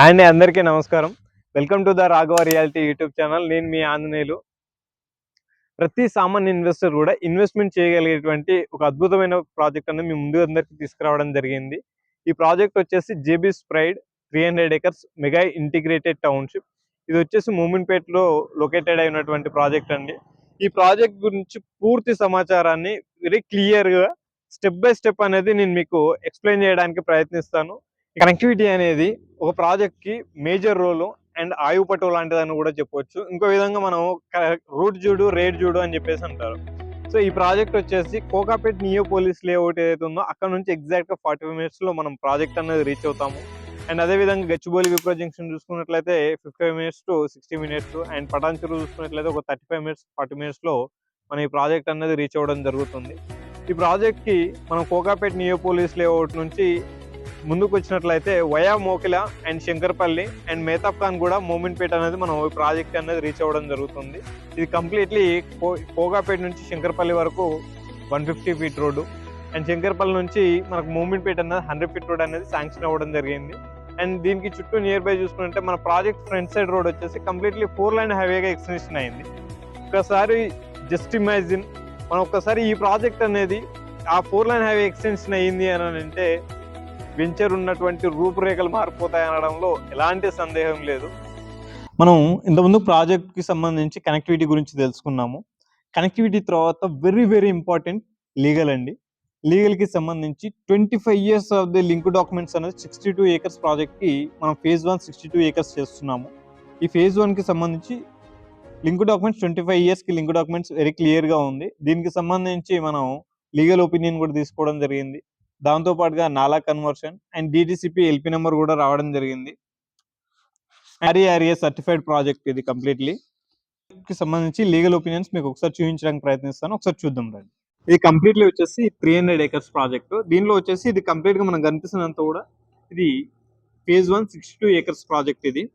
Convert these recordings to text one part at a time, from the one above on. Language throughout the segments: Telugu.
హాయ్ అండి, అందరికీ నమస్కారం. Welcome to the Raghava reality YouTube channel. నేను మీ ఆంజనేయులు. ప్రతి సామాన్య ఇన్వెస్టర్ కూడా ఇన్వెస్ట్మెంట్ చేయగలిగేటువంటి ఒక అద్భుతమైన ప్రాజెక్ట్ అనేది మీ ముందు అందరికీ తీసుకురావడం జరిగింది. ఈ ప్రాజెక్ట్ వచ్చేసి JB spread 300 acres mega integrated township. ఇది వచ్చేసి మూమిన్పేటలో లొకేటెడ్ అయినటువంటి ప్రాజెక్ట్ అండి. ఈ ప్రాజెక్ట్ గురించి పూర్తి సమాచారాన్ని వెరీ క్లియర్గా స్టెప్ బై స్టెప్ అనేది నేను మీకు ఎక్స్ప్లెయిన్ చేయడానికి ప్రయత్నిస్తాను. కనెక్టివిటీ అనేది ఒక ప్రాజెక్ట్కి మేజర్ రోలు అండ్ ఆయువు పట్టు లాంటిదని కూడా చెప్పొచ్చు. ఇంకో విధంగా మనం రూట్ చూడు రేట్ చూడు అని చెప్పేసి అంటారు. సో ఈ ప్రాజెక్ట్ వచ్చేసి కోకాపేట్ నియోపోలిస్ లేఅవుట్ ఏదైతే ఉందో అక్కడ నుంచి ఎగ్జాక్ట్గా 45 మినిట్స్లో మనం ప్రాజెక్ట్ అనేది రీచ్ అవుతాము. అండ్ అదేవిధంగా గచ్చిబౌలి విప్రో జంక్షన్ చూసుకున్నట్లయితే 55 minutes to 60 minutes, and Patancheru చూసుకున్నట్లయితే ఒక 35 మినిట్స్ 40 మినిట్స్లో మనం ఈ ప్రాజెక్ట్ అనేది రీచ్ అవ్వడం జరుగుతుంది. ఈ ప్రాజెక్ట్కి మనం కోకాపేట్ నియోపోలిస్ లేఅవుట్ నుంచి ముందుకు వచ్చినట్లయితే via Mokila and Shankarpally and Mehtab Khan కూడా మోమిన్పేట అనేది మనం ఈ ప్రాజెక్ట్ అనేది రీచ్ అవ్వడం జరుగుతుంది. ఇది కంప్లీట్లీ కోగాపేట నుంచి శంకర్పల్లి వరకు 150 ఫీట్ రోడ్డు, అండ్ శంకర్పల్లి నుంచి మనకు మోమిన్పేట అనేది 100 ఫీట్ రోడ్ అనేది శాంక్షన్ అవ్వడం జరిగింది. అండ్ దీనికి చుట్టూ నియర్ బై చూసుకుంటే మన ప్రాజెక్ట్ ఫ్రంట్ సైడ్ రోడ్ వచ్చేసి కంప్లీట్లీ 4 లైన్ హైవేగా ఎక్స్టెన్షన్ అయింది. ఒకసారి జస్ట్ ఇమాజిన్, మనం ఒక్కసారి ఈ ప్రాజెక్ట్ అనేది ఆ 4 లైన్ హైవే ఎక్స్టెన్షన్ అయ్యింది అని అంటే వెంచర్ ఉన్నటువంటి రూపురేఖలు మారిపోతాయి అనడంలో ఎలాంటి సందేహం లేదు. మనం ఇంతకుముందు ప్రాజెక్ట్కి సంబంధించి కనెక్టివిటీ గురించి తెలుసుకున్నాము. కనెక్టివిటీ తర్వాత వెరీ వెరీ ఇంపార్టెంట్ లీగల్ అండి. లీగల్కి సంబంధించి 25 years of the link documents అనేది 62 ఏకర్స్ ప్రాజెక్ట్కి మనం ఫేజ్ 1 62 ఏకర్స్ చేస్తున్నాము. ఈ ఫేజ్ 1కి సంబంధించి లింక్ డాక్యుమెంట్స్ 25 ఇయర్స్కి లింక్ డాక్యుమెంట్స్ వెరీ క్లియర్గా ఉంది. దీనికి సంబంధించి మనం లీగల్ ఒపీనియన్ కూడా తీసుకోవడం జరిగింది. దాంతోపాటుగా నాలా conversion and DTCP LP number కూడా రావడం జరిగింది. ఆర్ఏఆర్ఏ సర్టిఫైడ్ ప్రాజెక్ట్ ఇది కంప్లీట్లీ. కి సంబంధించి లీగల్ ఒపీనియన్స్ మీకు ఒకసారి చూపించడానికి ప్రయత్నిస్తాను, ఒకసారి చూద్దాం రండి. ఇది కంప్లీట్లీ వచ్చేసి 300 ఏకర్స్ ప్రాజెక్ట్. దీనిలో వచ్చేసి ఇది కంప్లీట్గా మనకు కనిపిస్తున్నంత కూడా ఇది ఫేజ్ 1 62 ఏకర్స్ ప్రాజెక్ట్ ఇది.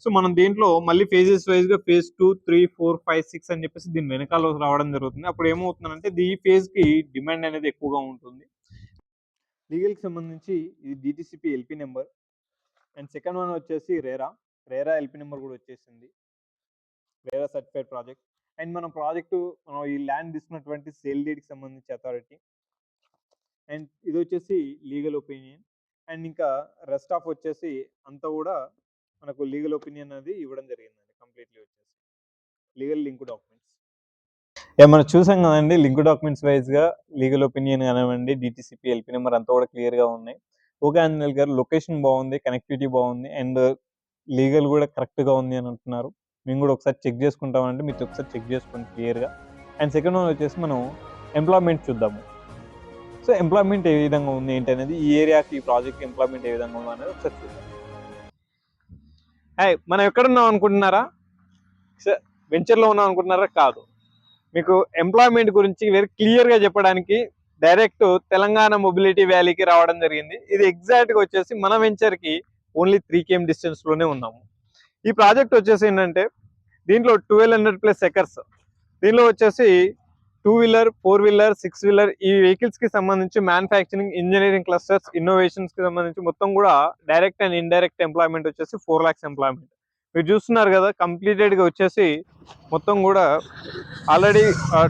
సో మనం దీంట్లో మళ్ళీ ఫేజెస్ వైజ్గా ఫేజ్ 2, 3, 4, 5, 6 అని చెప్పేసి దీని వెనకాల రావడం జరుగుతుంది. అప్పుడు ఏమవుతుందంటే ఈ ఫేజ్కి డిమాండ్ అనేది ఎక్కువగా ఉంటుంది. లీగల్కి సంబంధించి ఇది DTCP LP number, and second one వచ్చేసి రేరా ఎల్పి నెంబర్ కూడా వచ్చేసింది. RERA certified project. అండ్ మనం ఈ ల్యాండ్ తీసుకున్నటువంటి సేల్ డీడ్కి సంబంధించి అథారిటీ, అండ్ ఇది వచ్చేసి లీగల్ ఒపీనియన్. అండ్ ఇంకా రెస్ట్ ఆఫ్ వచ్చేసి అంతా కూడా మనకు లీగల్ ఒపీనియన్ అనేది ఇవ్వడం జరిగిందండి. కంప్లీట్లీ వచ్చేసి లీగల్ లింక్ డాక్యుమెంట్స్ మనం చూసాం కదండి. లింక్ డాక్యుమెంట్స్ వైజ్గా లీగల్ ఒపీనియన్ కానివ్వండి, డిటిసిపి ఎల్పి నెంబర్ అంతా కూడా క్లియర్గా ఉన్నాయి. ఓకే ఆంజనేయుల్ గారు, లొకేషన్ బాగుంది, కనెక్టివిటీ బాగుంది, అండ్ లీగల్ కూడా కరెక్ట్గా ఉంది అని అంటున్నారు. మేము కూడా ఒకసారి చెక్ చేసుకుంటామంటే మీరు ఒకసారి చెక్ చేసుకోండి క్లియర్గా. అండ్ సెకండ్ వన్ వచ్చేసి మనం ఎంప్లాయ్మెంట్ చూద్దాము. సో ఎంప్లాయ్మెంట్ ఏ విధంగా ఉంది ఏంటి అనేది, ఈ ఏరియాకి ఈ ప్రాజెక్ట్ ఎంప్లాయ్మెంట్ ఏ విధంగా ఉంది అనేది ఒకసారి చూద్దాం. మనం ఎక్కడున్నాం అనుకుంటున్నారా? వెంచర్లో ఉన్నాం అనుకుంటున్నారా? కాదు. మీకు ఎంప్లాయ్మెంట్ గురించి వెరీ క్లియర్గా చెప్పడానికి డైరెక్ట్ తెలంగాణ మొబిలిటీ వ్యాలీకి రావడం జరిగింది. ఇది ఎగ్జాక్ట్గా వచ్చేసి మన వెంచర్కి ఓన్లీ 3 km డిస్టెన్స్లోనే ఉన్నాము. ఈ ప్రాజెక్ట్ వచ్చేసి ఏంటంటే దీంట్లో 1200+ ఎకర్స్. దీనిలో వచ్చేసి 2 వీలర్, 4 వీలర్, 6 వీలర్ ఈ వెహికల్స్కి సంబంధించి మ్యానుఫ్యాక్చరింగ్, ఇంజనీరింగ్ క్లస్టర్స్, ఇన్నోవేషన్స్కి సంబంధించి మొత్తం కూడా డైరెక్ట్ అండ్ ఇండైరెక్ట్ ఎంప్లాయ్మెంట్ వచ్చేసి 4 lakhs ఎంప్లాయ్మెంట్. మీరు చూస్తున్నారు కదా, కంప్లీటెడ్గా వచ్చేసి మొత్తం కూడా ఆల్రెడీ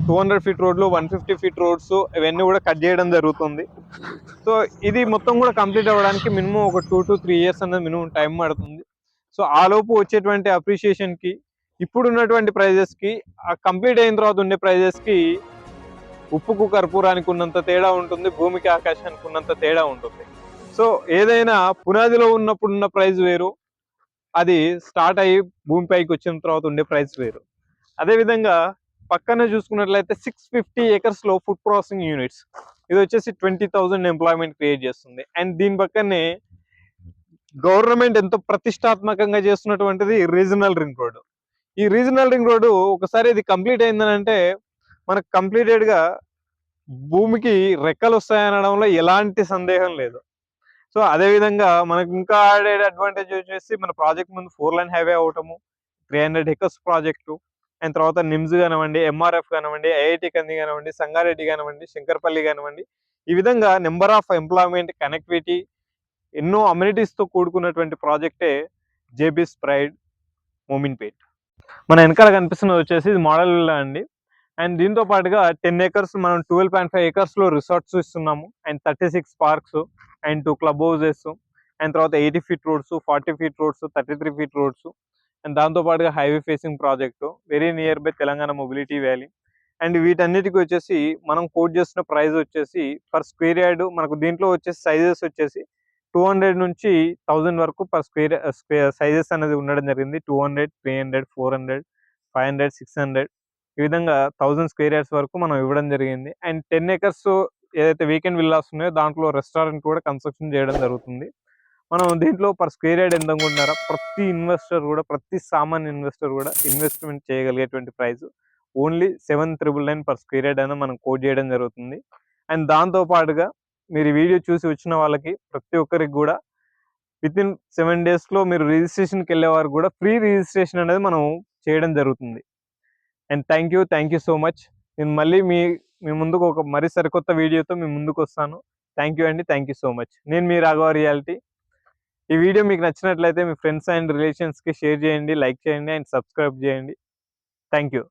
200 ఫీట్ రోడ్లు, 150 ఫీట్ రోడ్స్ ఇవన్నీ కూడా కట్ చేయడం జరుగుతుంది. సో ఇది మొత్తం కూడా కంప్లీట్ అవ్వడానికి మినిమం ఒక 2 to 3 years అనేది మినిమం టైం పడుతుంది. సో ఆ లోపు వచ్చేటువంటి అప్రిషియేషన్కి ఇప్పుడు ఉన్నటువంటి ప్రైజెస్కి ఆ కంప్లీట్ అయిన తర్వాత ఉండే ప్రైజెస్కి ఉప్పుకు కర్పూరానికి ఉన్నంత తేడా ఉంటుంది, భూమికి ఆకాశానికి ఉన్నంత తేడా ఉంటుంది. సో ఏదైనా పునాదిలో ఉన్నప్పుడున్న ప్రైస్ వేరు, అది స్టార్ట్ అయ్యి భూమిపైకి వచ్చిన తర్వాత ఉండే ప్రైస్ వేరు. అదేవిధంగా పక్కన చూసుకున్నట్లయితే 650 ఏకర్స్లో ఫుడ్ ప్రాసెసింగ్ యూనిట్స్, ఇది వచ్చేసి 20,000 ఎంప్లాయ్మెంట్ క్రియేట్ చేస్తుంది. అండ్ దీని పక్కనే గవర్నమెంట్ ఎంతో ప్రతిష్టాత్మకంగా చేస్తున్నటువంటిది రీజనల్ రింగ్ రోడ్. ఈ రీజనల్ రింగ్ రోడ్డు ఒకసారి ఇది కంప్లీట్ అయిందని అంటే మనకు కంప్లీటెడ్గా భూమికి రెక్కలు వస్తాయనడంలో ఎలాంటి సందేహం లేదు. సో అదేవిధంగా మనకు ఇంకా ఆడేడ్ అడ్వాంటేజ్ వచ్చేసి మన ప్రాజెక్ట్ ముందు 4 లైన్ హైవే అవటము, 300 ఏకర్స్ ప్రాజెక్టు, అండ్ తర్వాత నిమ్స్ కానివ్వండి, ఎంఆర్ఎఫ్ కానివ్వండి, ఐఐటి కంది కానివ్వండి, సంగారెడ్డి కానివ్వండి, శంకర్పల్లి కానివ్వండి, ఈ విధంగా నెంబర్ ఆఫ్ ఎంప్లాయ్మెంట్, కనెక్టివిటీ, ఎన్నో అమ్యూనిటీస్తో కూడుకున్నటువంటి ప్రాజెక్టే జేబీ స్ప్రైడ్, మోమిన్పేట్. మన వెనకాల కనిపిస్తున్నది వచ్చేసి ఇది మోడల్ విల్లా అండి. అండ్ దీంతో పాటుగా 10 acres మనం 12.5 acresలో రిసార్ట్స్ ఇస్తున్నాము. And 36 parks and 2 club houses and తర్వాత 80 feet roads, 40 feet roads, 33 feet roads and దాంతో పాటుగా highway facing project very near by Telangana mobility valley. And వీటన్నిటికి వచ్చేసి మనం కోట్ చేస్తున్న ప్రైస్ వచ్చేసి పర్ స్క్వేర్ యార్డ్ మనకు దీంట్లో వచ్చేసి సైజెస్ వచ్చేసి 200 నుంచి 1000 వరకు పర్ స్క్వేర్ సైజెస్ అనేది ఉండడం జరిగింది. 200, 300, 400, 500, 600 ఈ విధంగా 1000 స్క్వేర్ యార్డ్స్ వరకు మనం ఇవ్వడం జరిగింది. అండ్ 10 acres ఏదైతే వీకెండ్ విల్లాస్ ఉన్నాయో దాంట్లో రెస్టారెంట్ కూడా కన్స్ట్రక్షన్ చేయడం జరుగుతుంది. మనం దీంట్లో పర్ స్క్వేర్ యార్డ్ ఎంత అనుకుంటున్నారా, ప్రతి ఇన్వెస్టర్ కూడా, ప్రతి సామాన్య ఇన్వెస్టర్ కూడా ఇన్వెస్ట్మెంట్ చేయగలిగేటువంటి price only 7,999 per square yard అని మనం కోట్ చేయడం జరుగుతుంది. అండ్ దాంతో పాటుగా మీరు ఈ వీడియో చూసి వచ్చిన వాళ్ళకి ప్రతి ఒక్కరికి కూడా వితిన్ 7 daysలో మీరు రిజిస్ట్రేషన్కి వెళ్ళే వారు కూడా ఫ్రీ రిజిస్ట్రేషన్ అనేది మనం చేయడం జరుగుతుంది. And thank you so much. నేను మళ్ళీ మీ ముందుకు ఒక మరి సరికొత్త వీడియోతో మీ ముందుకు వస్తాను. థ్యాంక్ యూ అండి. Thank you so much. నేను మీ రాఘవ రియాలిటీ. ఈ వీడియో మీకు నచ్చినట్లయితే మీ ఫ్రెండ్స్ అండ్ రిలేషన్స్కి షేర్ చేయండి, లైక్ చేయండి అండ్ సబ్స్క్రైబ్ చేయండి. Thank you.